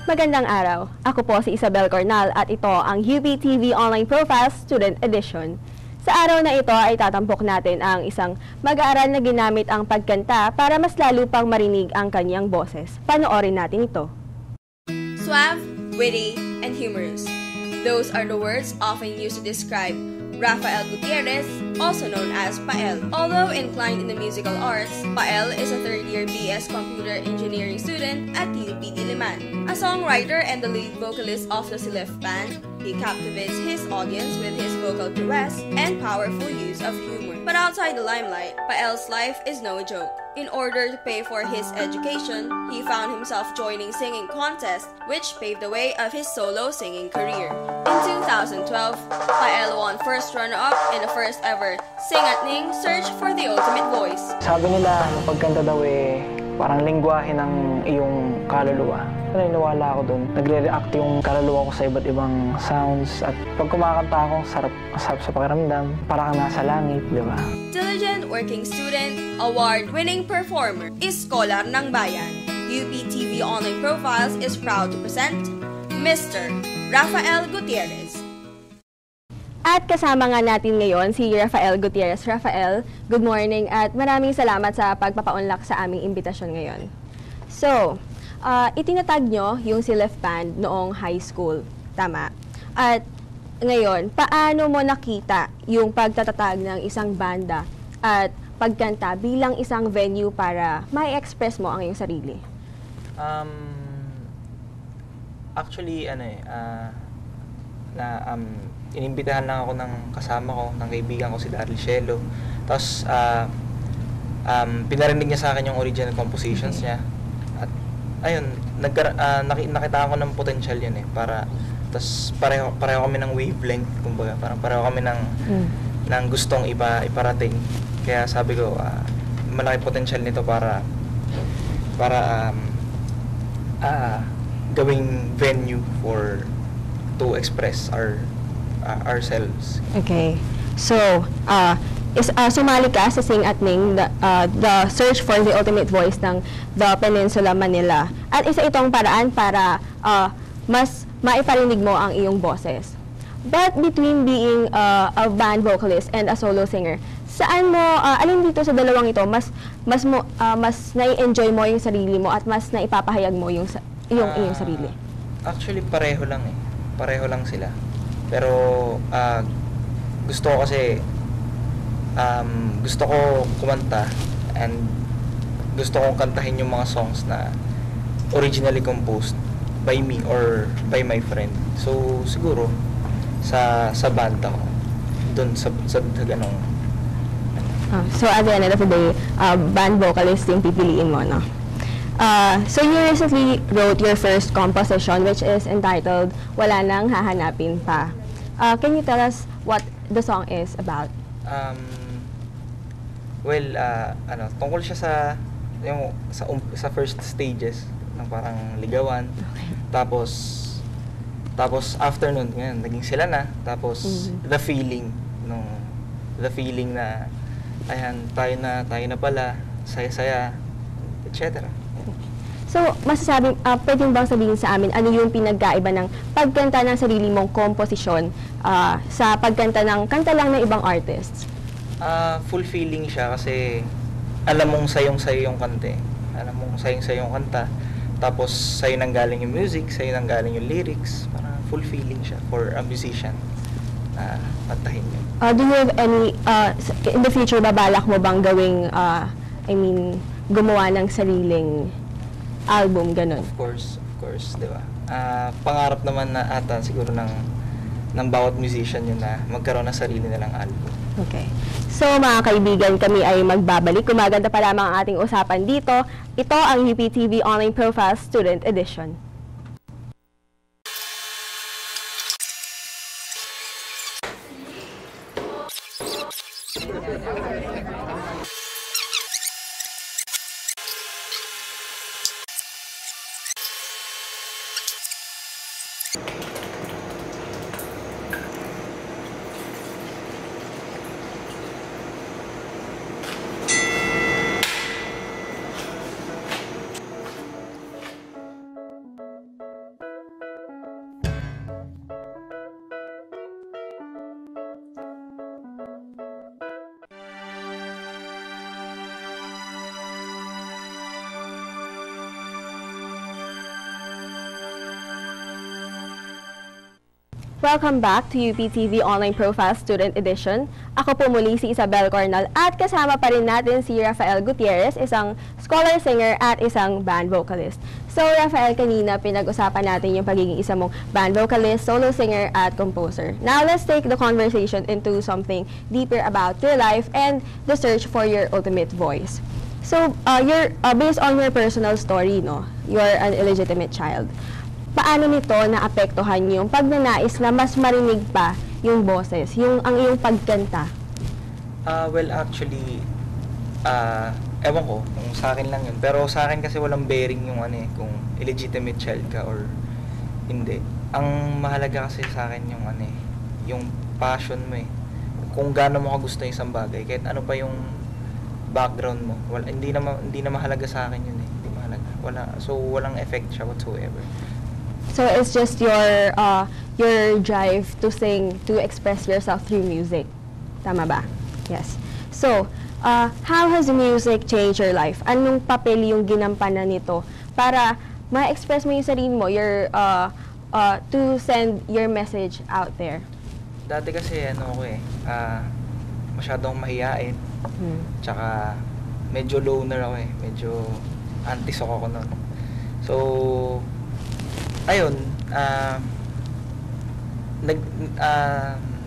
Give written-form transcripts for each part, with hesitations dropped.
Magandang araw. Ako po si Isabel Cornal at ito ang UPTV Online Profiles Student Edition. Sa araw na ito ay tatampok natin ang isang mag-aaral na ginamit ang pagkanta para mas lalo pang marinig ang kanyang boses. Panoorin natin ito. Suave, witty, and humorous. Those are the words often used to describe Rafael Gutierrez, also known as Pael. Although inclined in the musical arts, Pael is a third-year BS Computer Engineering student at UP Diliman. A songwriter and the lead vocalist of the Silef band, he captivates his audience with his vocal prowess and powerful use of humor. But outside the limelight, Pael's life is no joke. In order to pay for his education, he found himself joining singing contests, which paved the way of his solo singing career. In 2012, Pael won first runner-up in the first ever Sing at Ning Search for the Ultimate Voice. Sabi nila, pagkanta daw parang lingwahe ng iyong kaluluwa. Naniniwala ako doon. Nagre-react yung kaluluwa ko sa iba't ibang sounds. At pag kumakanta ako, sarap sa pakiramdam. Para kang nasa langit, di ba? Diligent working student, award-winning performer, is scholar ng bayan. UPTV Online Profiles is proud to present Mr. Rafael Gutierrez. At kasama nga natin ngayon si Rafael Gutierrez. Rafael, good morning at maraming salamat sa pagpapaunlak sa aming imbitasyon ngayon. So, itinatag nyo yung Silef Band noong high school, tama? At ngayon, paano mo nakita yung pagtatatag ng isang banda at pagkanta bilang isang venue para ma-express mo ang iyong sarili? Actually, inimbitahan lang ako ng kasama ko, ng kaibigan ko si Daryl Shelo. Tapos, pinarinig niya sa akin yung original compositions niya. At, ayun, nakita ko ng potential yun para, tapos pareho kami ng wavelength, kumbaga. Parang pareho kami ng gustong iparating. Kaya sabi ko, malaki potential nito para gawing venue to express ourselves. Okay. So, sumali ka sa Sing at Ning, the Search for the Ultimate Voice ng The Peninsula Manila. At isa itong paraan para mas maiparinig mo ang iyong boses. But between being a band vocalist and a solo singer, saan mo, alin dito sa dalawang ito, mas nai-enjoy mo yung sarili mo at mas naipapahayag mo yung iyong sarili? Actually, pareho lang Pareho lang sila. Pero gusto ko kasi gusto ko kumanta and gusto kong kantahin yung mga songs na originally composed by me or by my friend. So siguro sa banda ko doon sa ganong so at the end of the day, band vocalist yung pipiliin mo, no? So you recently wrote your first composition which is entitled Wala Nang Hahanapin Pa. Can you tell us what the song is about? Tungkol siya sa first stages ng parang ligawan. Okay. Tapos after nun, ngayon, naging sila na. Tapos the feeling na ayan, tayo na pala, saya-saya, etc. So, pwede bang sabihin sa amin ano yung pinagkaiba ng pagkanta ng sarili mong komposisyon sa pagkanta ng kanta lang ng ibang artists? Fulfilling siya kasi alam mong sayong-sayo yung kanta. Alam mong sayong-sayo yung kanta. Tapos sa'yo nang galing yung music, sa'yo nang galing yung lyrics. Parang fulfilling siya for a musician na kantahin yun. Do you have any, in the future, babalak mo bang gawing, gumawa ng sariling album, ganun? Of course, di ba? Pangarap naman na ata siguro ng bawat musician yun na magkaroon ng sarili nilang album. Okay. So mga kaibigan, kami ay magbabalik. Kumaganda pa lamang ang ating usapan dito. Ito ang UPTV Online Profiles Student Edition. Welcome back to UPTV Online Profile Student Edition. Ako po muli si Isabel Cornal at kasama pa rin natin si Rafael Gutierrez, isang scholar singer at isang band vocalist. So Rafael, kanina pinag-usapan natin yung pagiging isa mong band vocalist, solo singer at composer. Now let's take the conversation into something deeper about your life and the search for your ultimate voice. So based on your personal story, no, you're an illegitimate child. Paano nito naapektuhan yung pagnanais na mas marinig pa yung boses, ang iyong pagkanta? Well, actually, ewan ko kung sa akin lang yun. Pero sa akin kasi walang bearing yung kung illegitimate child ka or hindi. Ang mahalaga kasi sa akin yung yung passion mo eh. Kung gaano mo ka gusto yung isang bagay, kahit ano pa yung background mo. Hindi na mahalaga sa akin yun eh. Hindi mahalaga. So walang effect siya whatsoever. So it's just your drive to sing, to express yourself through music. Tama ba? Yes. So, how has music changed your life? Anong papel yung ginampanan nito para ma-express mo yung sarili mo, to send your message out there? Dati kasi masyadong mahiyain. Tsaka medyo loner ako eh. Medyo antisok ako nun. So, ayun,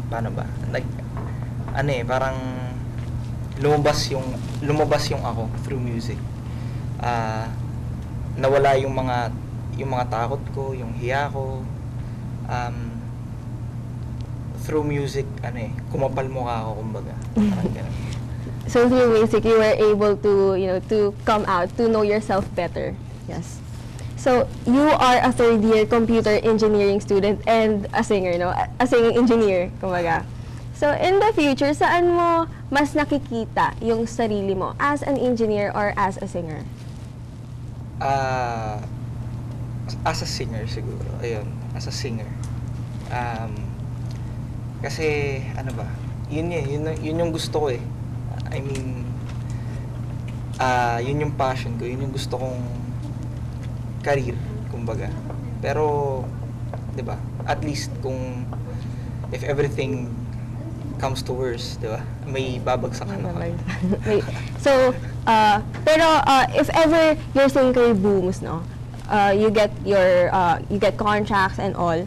paano ba? Parang lumabas yung ako through music. Nawala yung mga takot ko, yung hiya ko. Through music, kumapal mukha ako, kumbaga. Parang ganun. So through music, you were able to, to come out, to know yourself better. Yes. So, you are a third-year computer engineering student and a singer, no? A singing engineer, kumbaga. So, in the future, saan mo mas nakikita yung sarili mo? As an engineer or as a singer? As a singer, siguro. Ayun, as a singer. Kasi, yun yung gusto ko eh. I mean, yun yung passion ko, yun yung gusto kong career, kumbaga. Pero, 'di ba? At least kung if everything comes to worse, 'di ba? May babagsak ka naman. So, pero if ever your singing career booms, no? You get contracts and all.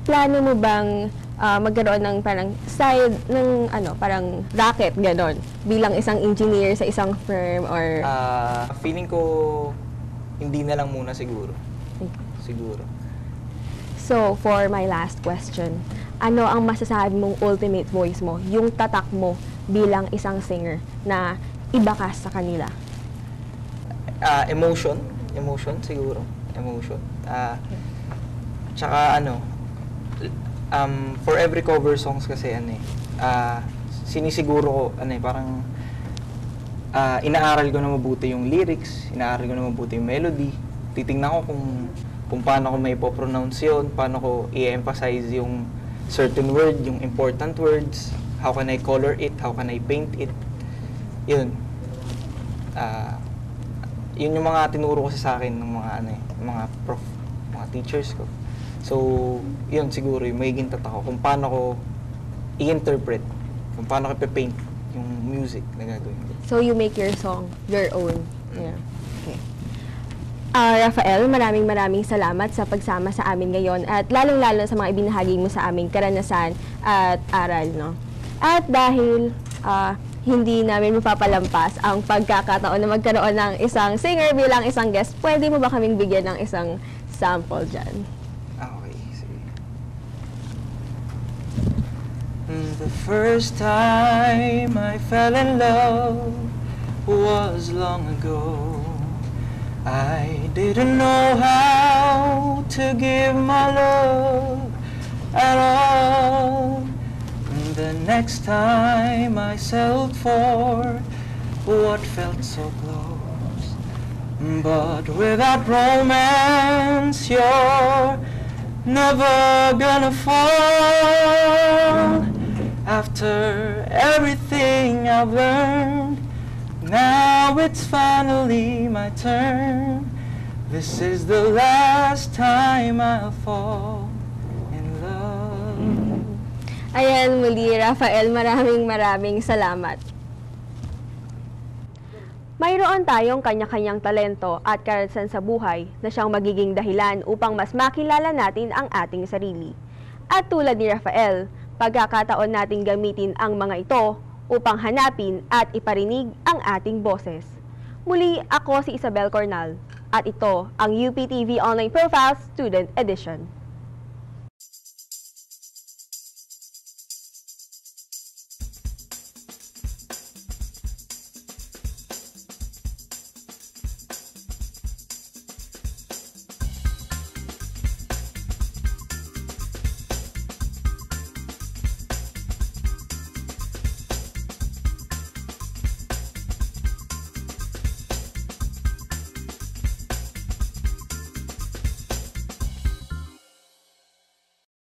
Plano mo bang magkaroon ng parang side ng parang racket ganon bilang isang engineer sa isang firm or feeling ko hindi na lang muna siguro. Siguro. So, for my last question, ano ang masasabi mong ultimate voice mo, yung tatak mo bilang isang singer na iba ka sa kanila? Emotion siguro. Emotion. Tsaka for every cover songs kasi sinisiguro ko parang inaaral ko na mabuti yung lyrics, inaaral ko na mabuti yung melody. Titingnan ko kung paano ko may po-pronounce yun, paano ko i-emphasize yung certain word, yung important words, how can I color it, how can I paint it. Yun. Yun yung mga tinuro ko sa akin ng mga prof, mga teachers ko. So, yun siguro yung magiging tatak ko kung paano ko i-interpret, kung paano ko i-paint yung music na gagawin ko. So, you make your song your own. Yeah. Okay. Rafael, maraming salamat sa pagsama sa amin ngayon at lalong-lalo sa mga ibinahagi mo sa aming karanasan at aral, no? At dahil hindi namin mapapalampas ang pagkakataon na magkaroon ng isang singer bilang isang guest, pwede mo ba kaming bigyan ng isang sample dyan? Okay, sige. The first time I fell in love was long ago. I didn't know how to give my love at all. The next time I settled for what felt so close, but without romance you're never gonna fall. After everything I've learned, now it's finally my turn. This is the last time I'll fall in love. Ayan, muli, Rafael, maraming salamat. Mayroon tayong kanya-kanyang talento at karanasan sa buhay na siyang magiging dahilan upang mas makilala natin ang ating sarili. At tulad ni Rafael, pagkakataon nating gamitin ang mga ito upang hanapin at iparinig ang ating boses. Muli, ako si Isabel Cornal at ito ang UPTV Online Profiles Student Edition.